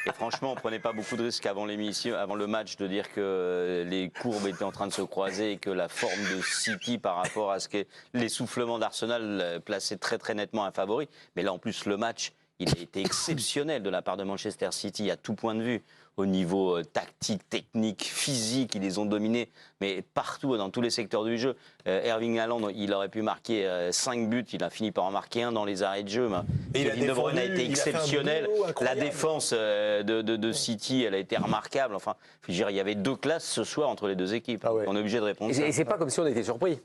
Et franchement, on prenait pas beaucoup de risques avant l'émission, avant le match, de dire que les courbes étaient en train de se croiser et que la forme de City par rapport à ce que l'essoufflement d'Arsenal plaçait très très nettement un favori. Mais là, en plus, le match, il a été exceptionnel de la part de Manchester City à tout point de vue. Au niveau tactique, technique, physique, ils les ont dominés, mais partout, dans tous les secteurs du jeu. Erling Haaland, il aurait pu marquer 5 buts, il a fini par en marquer un dans les arrêts de jeu. Kevin De Bruyne a été exceptionnel. La défense de City, elle a été remarquable. Enfin, je veux dire, il y avait 2 classes ce soir entre les 2 équipes. On est obligé de répondre. Et c'est pas comme si on était surpris.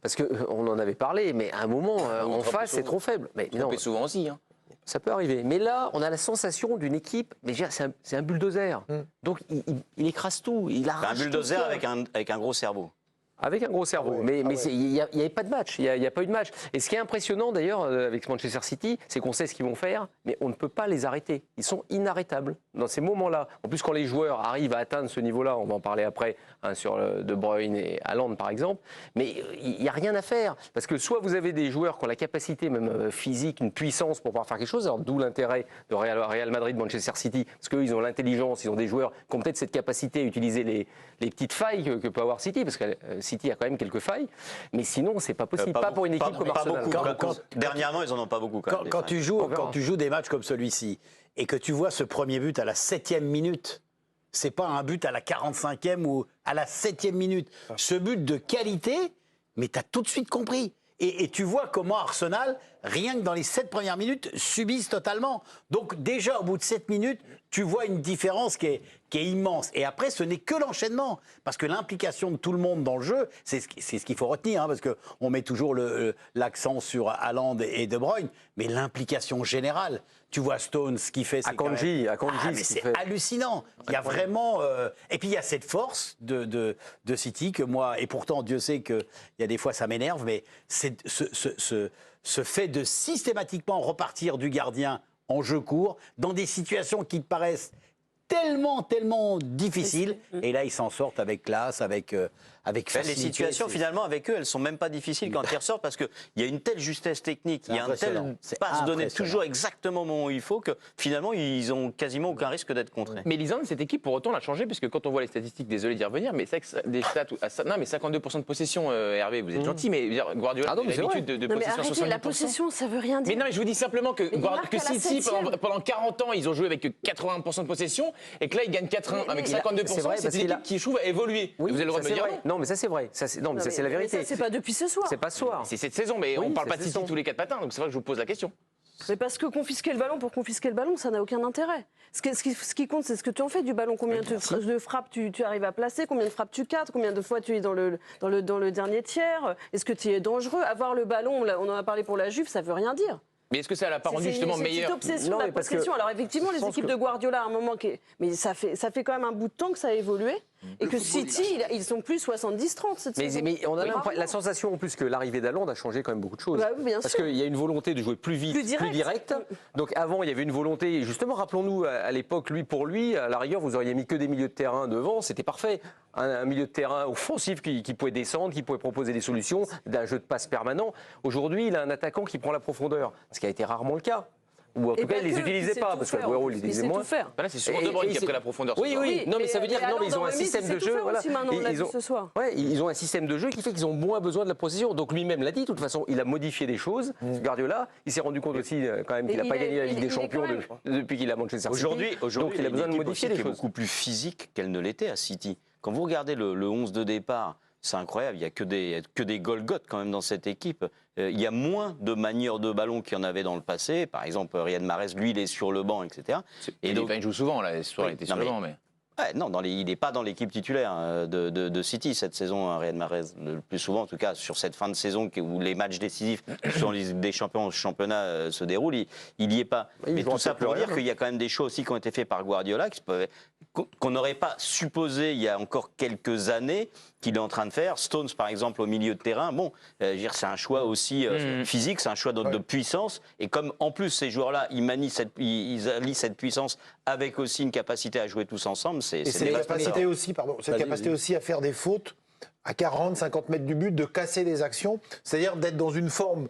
Parce qu'on en avait parlé, mais à un moment, en face, c'est trop faible. Mais non, souvent aussi. Hein. Ça peut arriver. Mais là, on a la sensation d'une équipe, mais c'est un bulldozer. Donc, il écrase tout. Il arrache un bulldozer avec un gros cerveau. Avec un gros cerveau. Mais il n'y avait pas de match. Il n'y a pas eu de match. Et ce qui est impressionnant, d'ailleurs, avec Manchester City, c'est qu'on sait ce qu'ils vont faire, mais on ne peut pas les arrêter. Ils sont inarrêtables dans ces moments-là. En plus, quand les joueurs arrivent à atteindre ce niveau-là, on va en parler après, sur De Bruyne et Haaland, par exemple, mais il n'y a rien à faire. Parce que soit vous avez des joueurs qui ont la capacité, même physique, une puissance pour pouvoir faire quelque chose, d'où l'intérêt de Real Madrid, Manchester City, parce qu'eux, ils ont l'intelligence, ils ont des joueurs qui ont peut-être cette capacité à utiliser les petites failles que peut avoir City, parce que City a quand même quelques failles, mais sinon, c'est pas possible. Pas pour une équipe comme Arsenal. Dernièrement, ils en ont pas beaucoup. Quand tu joues des matchs comme celui-ci, et que tu vois ce premier but à la 7e minute, c'est pas un but à la 45e ou à la 7e minute. Ce but de qualité, mais tu as tout de suite compris. Et tu vois comment Arsenal, rien que dans les 7 premières minutes, subissent totalement. Donc déjà, au bout de 7 minutes, tu vois une différence qui est immense. Et après, ce n'est que l'enchaînement. Parce que l'implication de tout le monde dans le jeu, c'est ce qu'il faut retenir. Parce qu'on met toujours l'accent sur Haaland et De Bruyne. Mais l'implication générale, tu vois Stones, ce qu'il fait, c'est Akanji, c'est hallucinant. Il y a vraiment... Et puis il y a cette force de City que moi... Et pourtant, Dieu sait qu'il y a des fois, ça m'énerve, mais c'est ce fait de systématiquement repartir du gardien en jeu court, dans des situations qui te paraissent tellement difficiles. Et là, ils s'en sortent avec classe, avec facilité. Les situations, finalement, avec eux, elles sont même pas difficiles quand ils ressortent, parce qu'il y a une telle justesse technique, il y a un tel passe donné toujours exactement au moment où il faut, que finalement, ils ont quasiment aucun risque d'être contrés. Mais Lisandre, cette équipe, pour autant, l'a changé, puisque quand on voit les statistiques, désolé d'y revenir, mais c'est que des stats... Non, mais 52% de possession, Hervé, vous êtes gentil, mais Guardiola a l'habitude de possession 70%. La possession, ça veut rien dire. Mais non, mais je vous dis simplement que City, pendant 40 ans, ils ont joué avec 80% de possession, et que là, ils gagnent 4-1 avec 52%. C'est une équipe qui, je trouve, a évolué. Vous avez le droit de me dire non, mais ça, c'est vrai. Non, mais ça, c'est la vérité. Ça, c'est pas depuis ce soir. C'est pas ce soir. C'est cette saison, mais on parle pas de City tous les 4 matins, donc c'est vrai que je vous pose la question. Mais parce que confisquer le ballon pour confisquer le ballon, ça n'a aucun intérêt. Ce qui compte, c'est ce que tu en fais du ballon. Combien de frappes tu arrives à placer, combien de frappes tu cadres, combien de fois tu es dans le dernier tiers. Est-ce que tu es dangereux? Avoir le ballon, on en a parlé pour la Juve, ça veut rien dire. Mais est-ce que ça n'a pas rendu justement meilleur? C'est cette obsession de la possession. Alors effectivement, les équipes de Guardiola, à un moment, mais ça fait quand même un bout de temps que ça a évolué. Et que City, ils sont plus 70-30 cette saison. Mais on a la sensation en plus que l'arrivée d'Haaland a changé quand même beaucoup de choses. Parce qu'il y a une volonté de jouer plus vite, plus direct. Donc avant, il y avait une volonté, justement, rappelons-nous, à l'époque, pour lui, à la rigueur, vous auriez mis que des milieux de terrain devant, c'était parfait. Un milieu de terrain offensif qui pouvait descendre, qui pouvait proposer des solutions, d'un jeu de passe permanent. Aujourd'hui, il a un attaquant qui prend la profondeur, ce qui a été rarement le cas. Ou en tout cas, ils ne les utilisaient pas, parce que Agüero, il les utilisait moins. Là, c'est souvent De Bruyne qui a pris la profondeur. Oui, non, mais ça veut dire qu'ils ont un système de jeu. Ils ont un système de jeu qui fait qu'ils ont moins besoin de la possession. Donc lui-même l'a dit, de toute façon, il a modifié des choses. Guardiola, il s'est rendu compte aussi quand même qu'il n'a pas gagné la Ligue des Champions depuis qu'il a Manchester City. Aujourd'hui, il a besoin de modifier des choses. Beaucoup plus physique qu'elle ne l'était à City. Quand vous regardez le 11 de départ, c'est incroyable, il n'y a que des Golgoth quand même dans cette équipe. Il y a moins de manieurs de ballon qu'il y en avait dans le passé. Par exemple, Riyad Mahrez, lui, il est sur le banc, etc. Et donc, il joue souvent, là, ce soir, il était sur le banc, mais... Ouais, non, il n'est pas dans l'équipe titulaire de City cette saison, Riyad Mahrez. Le plus souvent, en tout cas, sur cette fin de saison où les matchs décisifs sur les Ligue des Champions, le championnat se déroule, il n'y est pas. Mais tout ça pour dire qu'il y a quand même des choix aussi qui ont été faits par Guardiola qu'on n'aurait pas supposé il y a encore quelques années qu'il est en train de faire. Stones, par exemple, au milieu de terrain, bon, c'est un choix aussi physique, c'est un choix de puissance. Et comme, en plus, ces joueurs-là, ils allient cette puissance avec aussi une capacité à jouer tous ensemble, c'est cette capacité aussi à faire des fautes à 40, 50 mètres du but, de casser des actions, c'est-à-dire d'être dans une forme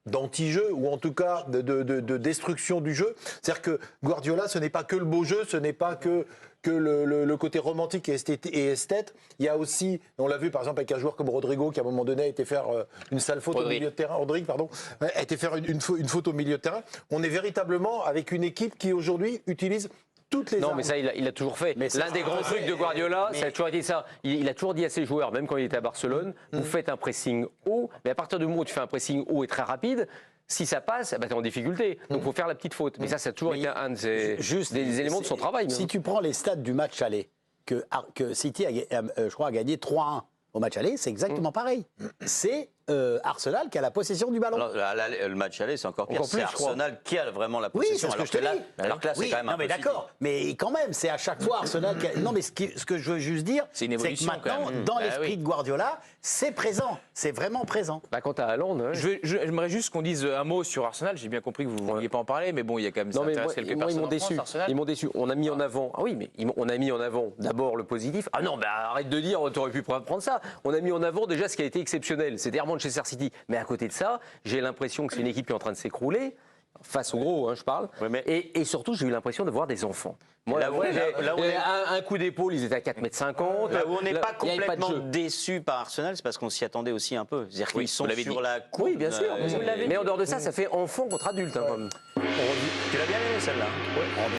d'anti-jeu, ou en tout cas de destruction du jeu. C'est-à-dire que Guardiola, ce n'est pas que le beau jeu, ce n'est pas que le côté romantique et esthète. Il y a aussi, on l'a vu par exemple avec un joueur comme Rodrigo, qui à un moment donné a été faire une sale faute au milieu de terrain. Rodrigue, pardon, a été faire une faute au milieu de terrain. On est véritablement avec une équipe qui aujourd'hui utilise toutes les armes. Mais ça, il a toujours fait. L'un des grands trucs de Guardiola, ça a toujours été ça. Il a toujours dit à ses joueurs, même quand il était à Barcelone, vous faites un pressing haut, mais à partir du moment où tu fais un pressing haut et très rapide, si ça passe, tu es en difficulté. Donc il faut faire la petite faute. Mais ça a toujours été un des éléments de son travail. Si tu prends les stats du match aller, que City, je crois, a gagné 3-1 au match aller, c'est exactement pareil. C'est Arsenal qui a la possession du ballon. Alors, le match aller, c'est encore pire. Encore plus, C'est Arsenal qui a vraiment la Oui, possession. c'est ce que je te dis. Alors que là, c'est quand même un non, mais peu d'accord. Mais quand même, c'est à chaque fois Arsenal qui a... Non, mais ce que je veux juste dire, c'est une que évolution, maintenant, quand même. dans l'esprit de Guardiola, c'est présent. C'est vraiment présent. Quant à Haaland... J'aimerais juste qu'on dise un mot sur Arsenal. J'ai bien compris que vous ne vouliez pas en parler, mais bon, il y a quand même ça intéresse quelques personnes en France, Arsenal. Ils m'ont déçu. On a mis en avant... Ah oui, mais on a mis en avant d'abord le positif. Ah non, arrête de dire, tu aurais pu prendre ça. On a mis en avant déjà ce qui a été exceptionnel, c'est-à-dire Manchester City. Mais à côté de ça, j'ai l'impression que c'est une équipe qui est en train de s'écrouler, face au gros, je parle. Oui, mais... et surtout, j'ai eu l'impression de voir des enfants. Moi, un coup d'épaule, ils étaient à 4,50 m. Là où on n'est pas complètement déçu par Arsenal, c'est parce qu'on s'y attendait aussi un peu. C'est-à-dire qu'ils sont sur la courbe. Oui, bien sûr. Mais en dehors de ça, ça fait enfant contre adulte. Tu l'as bien aimé celle-là.